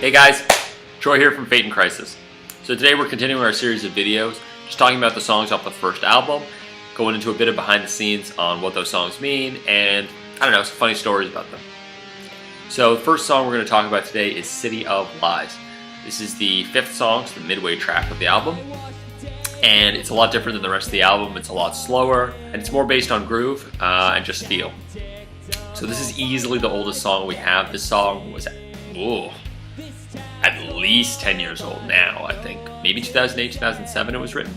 Hey guys, Troy here from Fate and Crisis. So today we're continuing our series of videos, just talking about the songs off the first album, going into a bit of behind the scenes on what those songs mean, and I don't know, some funny stories about them. So the first song we're going to talk about today is City of Lies. This is the fifth song, it's the midway track of the album, and it's a lot different than the rest of the album. It's a lot slower, and it's more based on groove and just feel. So this is easily the oldest song we have. This song was at least 10 years old now, I think. Maybe 2008, 2007 it was written.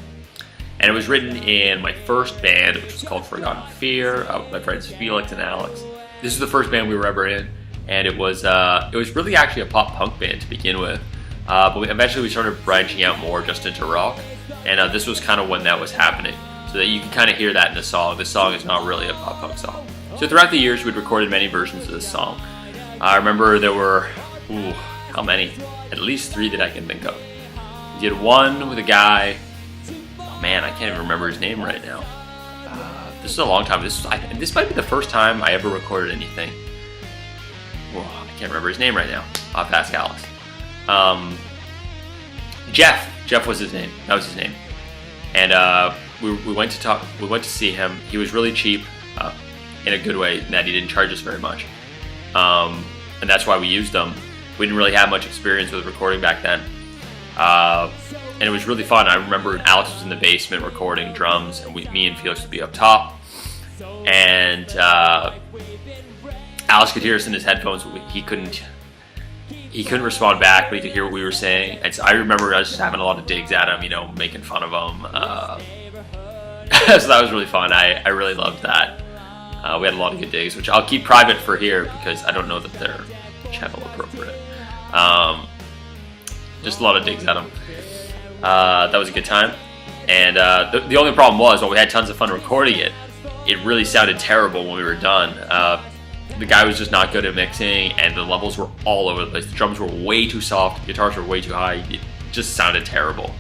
And it was written in my first band, which was called Forgotten Fear, with my friends Felix and Alex. This was the first band we were ever in, and it was really actually a pop punk band to begin with. But eventually we started branching out more just into rock, and this was kind of when that was happening. So that you can kind of hear that in the song. This song is not really a pop punk song. So throughout the years we'd recorded many versions of this song. I remember there were, how many? At least 3 that I can think of. We did one with a guy, oh man, I can't even remember his name right now. This is a long time. This might be the first time I ever recorded anything. I can't remember his name right now. I'll have to ask Alex. Jeff was his name. That was his name. And we went to see him. He was really cheap, in a good way, in that he didn't charge us very much. And that's why we used them. We didn't really have much experience with recording back then. And it was really fun. I remember Alex was in the basement recording drums, and me and Felix would be up top. And Alex could hear us in his headphones, but he couldn't respond back, but he could hear what we were saying. And so I remember us just having a lot of digs at him, making fun of him. So that was really fun. I really loved that. We had a lot of good digs, which I'll keep private for here because I don't know that they're channel appropriate. Just a lot of digs at him. That was a good time. And the only problem was, while we had tons of fun recording it, it really sounded terrible when we were done. The guy was just not good at mixing, and the levels were all over the place. The drums were way too soft, the guitars were way too high. It just sounded terrible.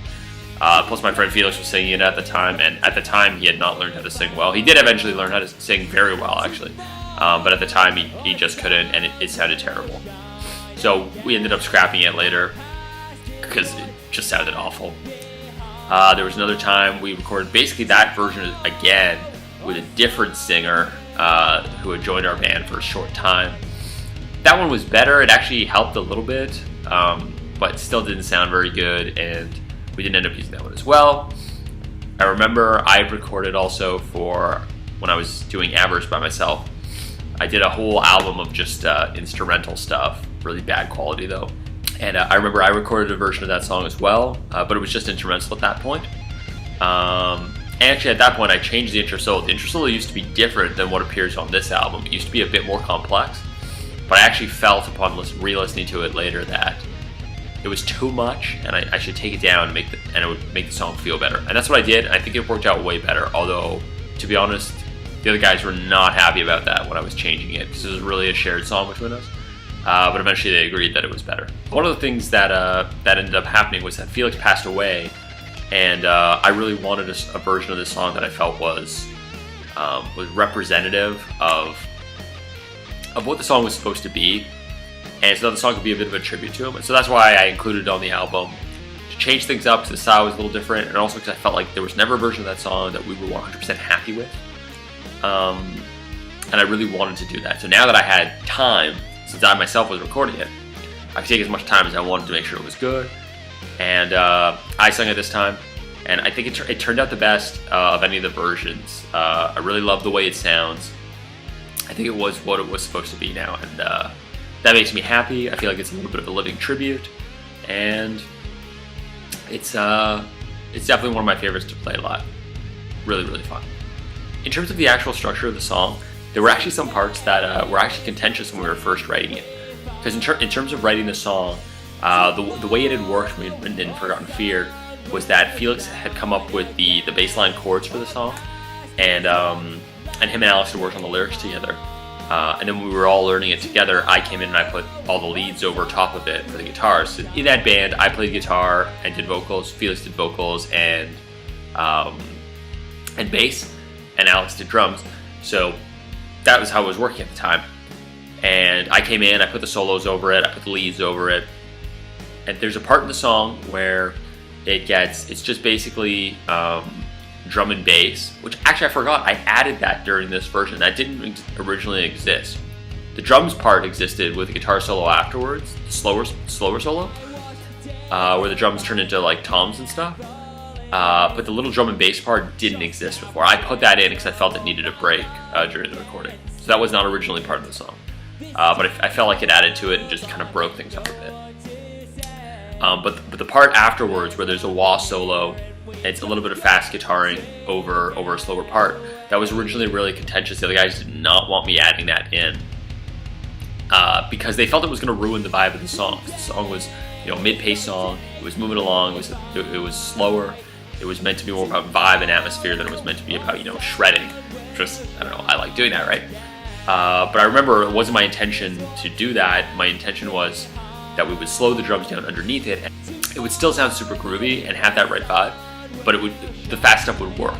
Plus my friend Felix was singing it at the time, and at the time he had not learned how to sing well. He did eventually learn how to sing very well, actually. But at the time he just couldn't, and it sounded terrible. So we ended up scrapping it later because it just sounded awful. There was another time we recorded basically that version again with a different singer who had joined our band for a short time. That one was better. It actually helped a little bit, but still didn't sound very good, and we didn't end up using that one as well. I remember I recorded also for when I was doing Avarice by myself. I did a whole album of just instrumental stuff, really bad quality though. And I remember I recorded a version of that song as well, but it was just instrumental at that point. And actually at that point I changed the intro solo. The intro solo used to be different than what appears on this album. It used to be a bit more complex, but I actually felt upon re-listening to it later that it was too much, and I should take it down and it would make the song feel better. And that's what I did, and I think it worked out way better, although, to be honest, the other guys were not happy about that when I was changing it, because it was really a shared song between us. But eventually they agreed that it was better. One of the things that ended up happening was that Felix passed away, and I really wanted a version of this song that I felt was representative of what the song was supposed to be. And so the song could be a bit of a tribute to him. And so that's why I included it on the album, to change things up because the style was a little different, and also because I felt like there was never a version of that song that we were 100% happy with. And I really wanted to do that. So now that I had time, since I myself was recording it, I could take as much time as I wanted to make sure it was good. And I sang it this time, and I think it turned out the best of any of the versions. I really love the way it sounds. I think it was what it was supposed to be now, and that makes me happy. I feel like it's a little bit of a living tribute, and it's definitely one of my favorites to play live. Really, really fun. In terms of the actual structure of the song, there were actually some parts that were actually contentious when we were first writing it. Because in terms of writing the song, the way it had worked when we had written it in Forgotten Fear was that Felix had come up with the baseline chords for the song, and him and Alex had worked on the lyrics together. And then when we were all learning it together, I came in and I put all the leads over top of it for the guitars. So in that band, I played guitar and did vocals, Felix did vocals and bass, and Alex did drums. So that was how it was working at the time. And I came in, I put the solos over it, I put the leads over it, And there's a part in the song where it's just basically drum and bass, which actually I forgot, I added that during this version. That didn't originally exist. The drums part existed with a guitar solo afterwards, the slower solo, where the drums turn into like toms and stuff. But the little drum and bass part didn't exist before. I put that in because I felt it needed a break during the recording. So that was not originally part of the song. But I felt like it added to it and just kind of broke things up a bit. But the part afterwards where there's a wah solo, and it's a little bit of fast guitaring over a slower part, that was originally really contentious. The other guys did not want me adding that in because they felt it was going to ruin the vibe of the song. The song was, mid-pace song. It was moving along. It was slower. It was meant to be more about vibe and atmosphere than it was meant to be about, shredding. Just, I don't know, I like doing that, right? But I remember it wasn't my intention to do that. My intention was that we would slow the drums down underneath it, and it would still sound super groovy and have that right vibe, but the fast stuff would work.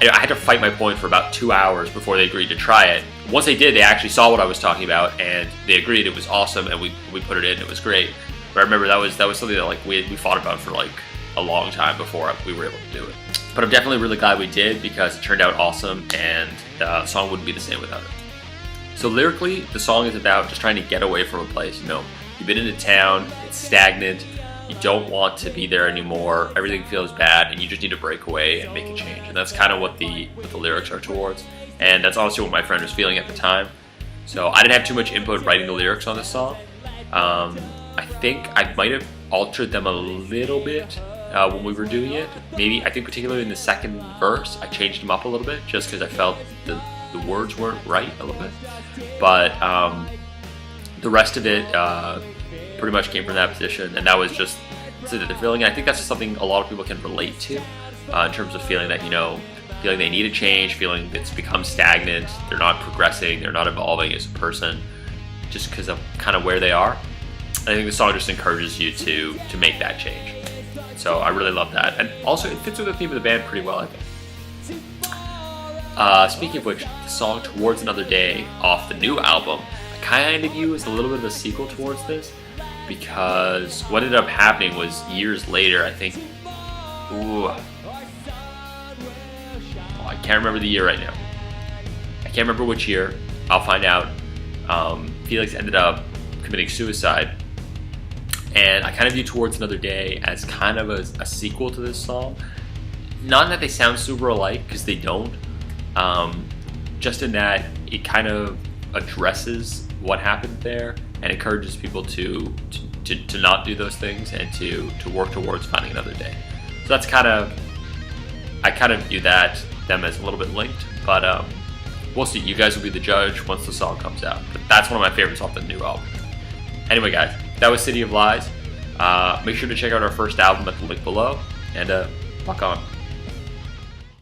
And I had to fight my point for about 2 hours before they agreed to try it. Once they did, they actually saw what I was talking about, and they agreed it was awesome, and we put it in. It was great. But I remember that was something that we fought about for like a long time before we were able to do it. But I'm definitely really glad we did because it turned out awesome, and the song wouldn't be the same without it. So lyrically, the song is about just trying to get away from a place. You've been in a town, it's stagnant, you don't want to be there anymore, everything feels bad, and you just need to break away and make a change. And that's kind of what the lyrics are towards. And that's honestly what my friend was feeling at the time. So I didn't have too much input writing the lyrics on this song. I think I might have altered them a little bit when we were doing it. Maybe, I think particularly in the second verse, I changed them up a little bit just because I felt the words weren't right a little bit. But the rest of it pretty much came from that position, and that was just so that they're feeling. And I think that's just something a lot of people can relate to in terms of feeling that, feeling they need a change, feeling it's become stagnant, they're not progressing, they're not evolving as a person just because of kind of where they are. I think the song just encourages you to make that change. So I really love that. And also it fits with the theme of the band pretty well, I think. Speaking of which, the song Towards Another Day off the new album, I kind of view as a little bit of a sequel towards this, because what ended up happening was years later, I think, I can't remember the year right now. I can't remember which year. I'll find out. Felix ended up committing suicide, and I kind of view Towards Another Day as kind of a sequel to this song. Not that they sound super alike, because they don't. Just in that it kind of addresses what happened there and encourages people to not do those things and to work towards finding another day. So that's I kind of view them as a little bit linked, but we'll see. You guys will be the judge once the song comes out. But that's one of my favorites off the new album. Anyway, guys, that was City of Lies. Make sure to check out our first album at the link below, and rock on.